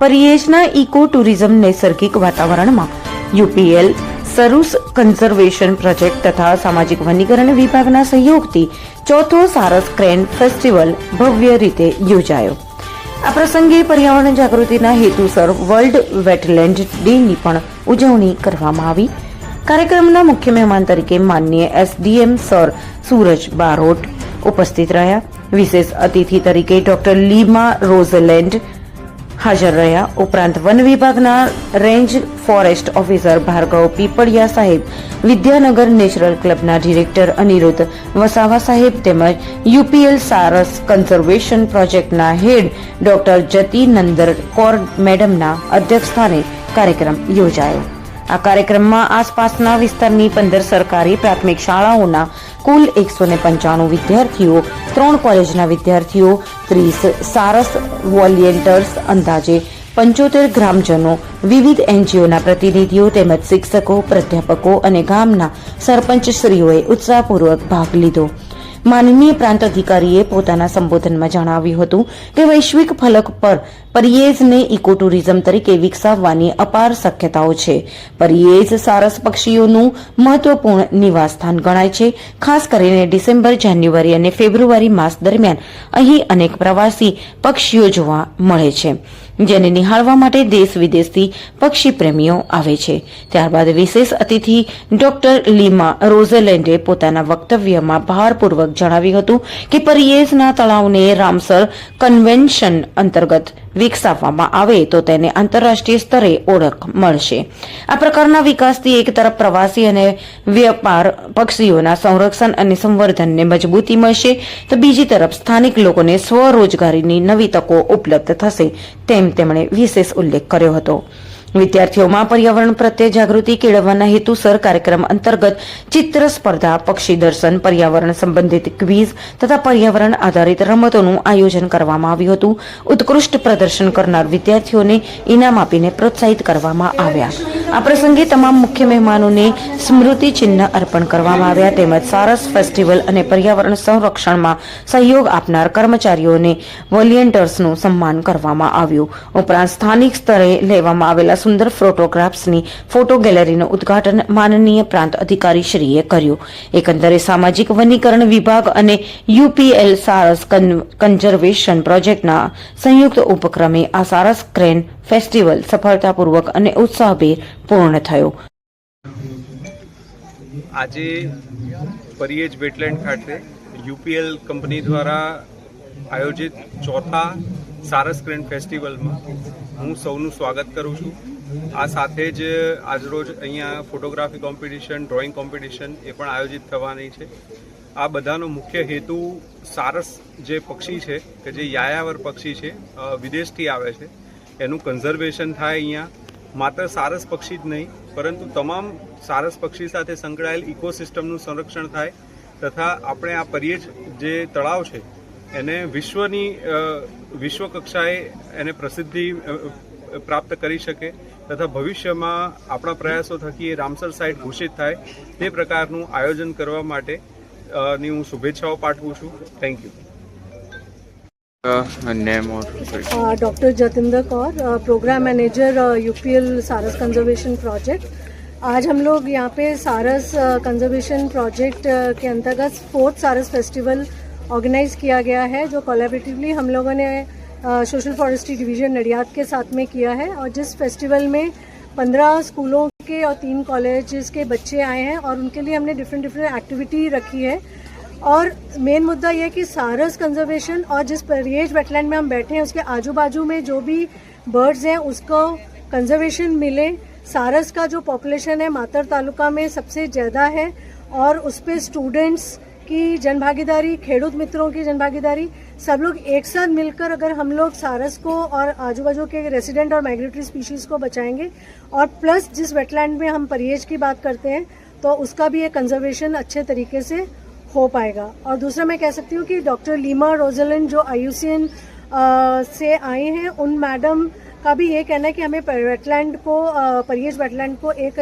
પરિયેજના eco tourism નૈસર્ગિક વાતાવરણમાં UPL સરુસ conservation project તથા સામાજિક વનીકરણ વિભાગના સહયોગથી ચોથો સારસ ક્રેન ફેસ્ટિવલ ભવ્ય રીતે યોજાયો. આ પ્રસંગે પર્યાવરણ જાગૃતિના હેતુસર વર્લ્ડ વેટલેન્ડ ડેની પણ ઉજવણી કરવામાં આવી. કાર્યક્રમના મુખ્ય મહેમાન તરીકે માનનીય એસડીએમ સર સૂરજ બારોટ ઉપસ્થિત રહ્યા. વિશેષ અતિથિ તરીકે ડોક્ટર લીમા રોઝલેન્ડ હાજર રહ્યા. ઉપરાંત વન વિભાગના range forest officer Bhargav Pipaliya સાહેબ, વિદ્યાનગર નેચરલ ક્લબના ડિરેક્ટર અનિરુદ્ધ વસાવા સાહેબ તેમજ યુપીએલ સારસ કન્ઝર્વેશન પ્રોજેક્ટના હેડ ડોક્ટર જતી નંદર કૌર મેડમના અધ્યક્ષસ્થાને કાર્યક્રમ યોજાયો. આ કાર્યક્રમમાં આસપાસના વિસ્તારની 15 સરકારી પ્રાથમિક શાળાઓના કુલ 195 વિદ્યાર્થીઓ, 3 કોલેજના વિદ્યાર્થીઓ, 30 સારસ વોલિયન્ટર્સ, અંદાજે 75 ગ્રામજનો, વિવિધ એનજીઓના પ્રતિનિધિઓ તેમજ શિક્ષકો, પ્રાધ્યાપકો અને ગામના સરપંચશ્રીઓએ ઉત્સાહપૂર્વક ભાગ લીધો. માનનીય પ્રાંત અધિકારીએ પોતાના સંબોધનમાં જણાવ્યું હતું કે વૈશ્વિક ફલક પર પરિયેજને ઇકો ટુરિઝમ તરીકે વિકસાવવાની અપાર શક્યતાઓ છે. પરિયેજ સારસ પક્ષીઓનું મહત્વપૂર્ણ નિવાસસ્થાન ગણાય છે. ખાસ કરીને ડિસેમ્બર, જાન્યુઆરી અને ફેબ્રુઆરી માસ દરમિયાન અહીં અનેક પ્રવાસી પક્ષીઓ જોવા મળે છે, જેને નિહાળવા માટે દેશ વિદેશથી પક્ષી પ્રેમીઓ આવે છે. ત્યારબાદ વિશેષ અતિથિ ડોક્ટર લીમા રોઝલેન્ડે પોતાના વક્તવ્યમાં ભારપૂર્વક જણાવ્યું હતું કે પરિયેજના તળાવને રામસર કન્વેન્શન અંતર્ગત વિકસાવવામાં આવે તો તેને આંતરરાષ્ટ્રીય સ્તરે ઓળખ મળશે. આ પ્રકારના વિકાસથી એક તરફ પ્રવાસી અને વેપાર પક્ષીઓના સંરક્ષણ અને સંવર્ધનને મજબૂતી મળશે, તો બીજી તરફ સ્થાનિક લોકોને સ્વરોજગારીની નવી તકો ઉપલબ્ધ થશે તેમ તેમણે વિશેષ ઉલ્લેખ કર્યો હતો. વિદ્યાર્થીઓમાં પર્યાવરણ પ્રત્યે જાગૃતિ કેળવવાના હેતુસર કાર્યક્રમ અંતર્ગત ચિત્ર સ્પર્ધા, પક્ષી દર્શન, પર્યાવરણ સંબંધિત ક્વિઝ તથા પર્યાવરણ આધારિત રમતોનું આયોજન કરવામાં આવ્યું હતું. ઉત્કૃષ્ટ પ્રદર્શન કરનાર વિદ્યાર્થીઓને ઇનામ આપીને પ્રોત્સાહિત કરવામાં આવ્યા. આ પ્રસંગે તમામ મુખ્ય મહેમાનોને સ્મૃતિ ચિહ્ન અર્પણ કરવામાં આવ્યા તેમજ સારસ ફેસ્ટિવલ અને પર્યાવરણ સંરક્ષણમાં સહયોગ આપનાર કર્મચારીઓને વોલિયન્ટર્સનું સન્માન કરવામાં આવ્યું. ઉપરાંત સ્થાનિક સ્તરે લેવામાં આવેલા સુંદર ફોટોગ્રાફ્સની ફોટો ગેલેરીનું ઉદ્ઘાટન માનનીય પ્રાંત અધિકારીશ્રીએ કર્યું. એકંદરે સામાજિક વનીકરણ વિભાગ અને યુપીએલ સારસ કન્ઝર્વેશન પ્રોજેક્ટના સંયુક્ત ઉપક્રમે આ સારસ ક્રેન ફેસ્ટિવલ સફળતાપૂર્વક અને ઉત્સાહભેર પૂર્ણ થયો. આજે પરિયેજ વેટલેન્ડ ખાતે યુપીએલ કંપની દ્વારા આયોજિત ચોથા સારસ ક્રેન ફેસ્ટિવલમાં હું સૌનું સ્વાગત કરું છું. આ સાથે જ આજરોજ અહીંયા ફોટોગ્રાફી કોમ્પિટિશન, ડ્રોઈંગ કોમ્પિટિશન એ પણ આયોજિત થવાની છે. આ બધાનો મુખ્ય હેતુ સારસ જે પક્ષી છે કે જે યાયાવર પક્ષી છે, વિદેશથી આવે છે, એનું કન્ઝર્વેશન થાય. અહીંયા માત્ર સારસ પક્ષી જ નહીં પરંતુ તમામ સારસ પક્ષી સાથે સંકળાયેલ ઇકોસિસ્ટમનું સંરક્ષણ થાય તથા આપણે આ પરિયેજ જે તળાવ છે એને વિશ્વ કક્ષાએ એને પ્રસિદ્ધિ પ્રાપ્ત કરી શકે તથા ભવિષ્યમાં આપણા પ્રયાસો થકી એ રામસર સાઇટ ઘોષિત થાય તે પ્રકારનું આયોજન કરવા માટે ની હું શુભેચ્છાઓ પાઠવું છું. Thank you. Doctor Jatinder Kaur, program manager UPL Sarus conservation project. आज हम लोग यहाँ पे सारस कंजर्वेशन प्रोजेक्ट के अंतर्गत 4th सारस फेस्टिवल ऑर्गेनाइज किया गया है, जो कोलैबोरेटिवली हम लोगों ने सोशल फॉरेस्ट्री डिवीजन नडियाद के साथ में किया है. और जिस फेस्टिवल में 15 स्कूलों के और 3 कॉलेजेस के बच्चे आए हैं और उनके लिए हमने डिफरेंट एक्टिविटी रखी है. और मेन मुद्दा यह कि सारस कंजर्वेशन और जिस परिયેज वेटलैंड में हम बैठे हैं उसके आजू बाजू में जो भी बर्ड्स हैं उसको कंजर्वेशन मिले. सारस का जो पॉपुलेशन है मातर तालुका में सबसे ज़्यादा है और उस पर स्टूडेंट्स की जनभागीदारी, खेडूत मित्रों की जनभागीदारी, सब लोग एक साथ मिलकर अगर हम लोग सारस को और आजू बाजू के रेसिडेंट और माइग्रेटरी स्पीशीज़ को बचाएंगे और प्लस जिस वेटलैंड में हम परिયેज की बात करते हैं तो उसका भी एक कंजर्वेशन अच्छे तरीके से हो पाएगा. और दूसरा मैं कह सकती हूँ कि डॉक्टर लीमा रोज़लेंड जो IUCN से आए हैं, उन मैडम का भी ये कहना है कि हमें वेटलैंड को, परिયેज वेटलैंड को एक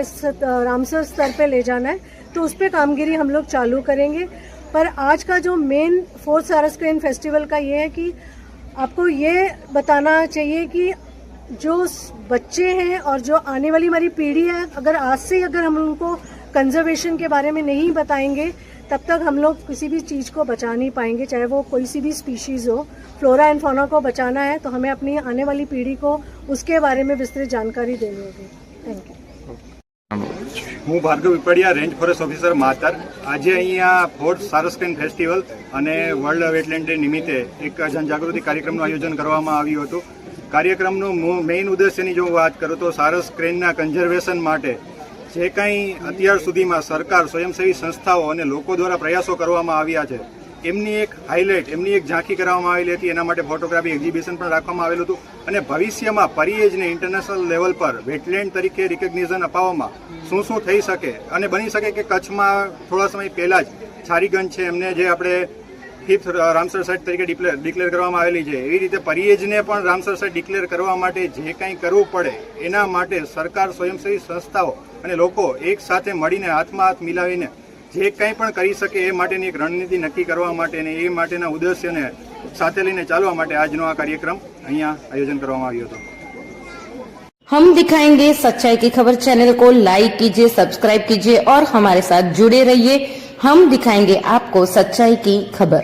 रामसर स्तर पे ले जाना है, तो उस पर कामगिरी हम लोग चालू करेंगे. पर आज का जो मेन 4th सारस क्रेन फेस्टिवल का ये है कि आपको ये बताना चाहिए कि जो बच्चे हैं और जो आने वाली हमारी पीढ़ी है, अगर आज से अगर हम उनको कंजर्वेशन के बारे में नहीं बताएंगे तब तक हम लोग किसी भी चीज़ को बचा नहीं पाएंगे, चाहे वो कोई सी भी स्पीशीज़ हो। फ्लोरा एंड फौना को बचाना है तो हमें अपनी आने वाली पीढ़ी को उसके बारे में विस्तृत जानकारी देनी होगी। Thank you. હું ભાર્ગવ વિપડિયા, રેન્જ ફોરેસ્ટ ઓફિસર માતર. આજે અહીંયા 4th સારસ ક્રેન ફેસ્ટિવલ અને વર્લ્ડ વેટલેન્ડ ડે નિમિત્તે એક જનજાગૃતિ કાર્યક્રમનું આયોજન કરવામાં આવ્યું હતું. કાર્યક્રમનું મેઇન ઉદ્દેશ્યની જો વાત કરું તો સારસ ક્રેનના કન્ઝર્વેશન માટે જે કંઈ અત્યાર સુધીમાં સરકાર, સ્વયંસેવી સંસ્થાઓ અને લોકો દ્વારા પ્રયાસો કરવામાં આવ્યા છે એમની એક હાઇલાઇટ, એમની એક ઝાંખી કરવામાં આવેલી હતી. એના માટે ફોટોગ્રાફી એક્ઝિબિશન પણ રાખવામાં આવેલું હતું અને ભવિષ્યમાં પરિયેજને ઇન્ટરનેશનલ લેવલ પર વેટલેન્ડ તરીકે રિકોગ્નિશન અપાવવામાં શું શું થઈ શકે અને બની શકે કે કચ્છમાં થોડા સમય પહેલાં જ છારીગંજ છે એમને જે આપણે 5th રામસર સાઇટ તરીકે ડિક્લેર કરવામાં આવેલી છે, એવી રીતે પરિયેજને પણ રામસર સાઇટ ડિક્લેર કરવા માટે જે કંઈ કરવું પડે એના માટે સરકાર, સ્વયંસેવી સંસ્થાઓ અને લોકો એક સાથે મળીને હાથમાં હાથ મિલાવીને જે કંઈ પણ કરી શકે એ માટેની એક રણનીતિ નક્કી કરવા માટે અને એ માટેના ઉદ્દેશ્યને સાથે લઈને ચાલવા માટે આજનો આ કાર્યક્રમ અહીંયા આયોજન કરવામાં આવ્યો હતો. हम दिखाएंगे सच्चाई की खबर चैनल को लाइक कीजिए, सब्सक्राइब कीजिए और हमारे साथ जुड़े रहिए. हम दिखाएंगे आपको सच्चाई की खबर.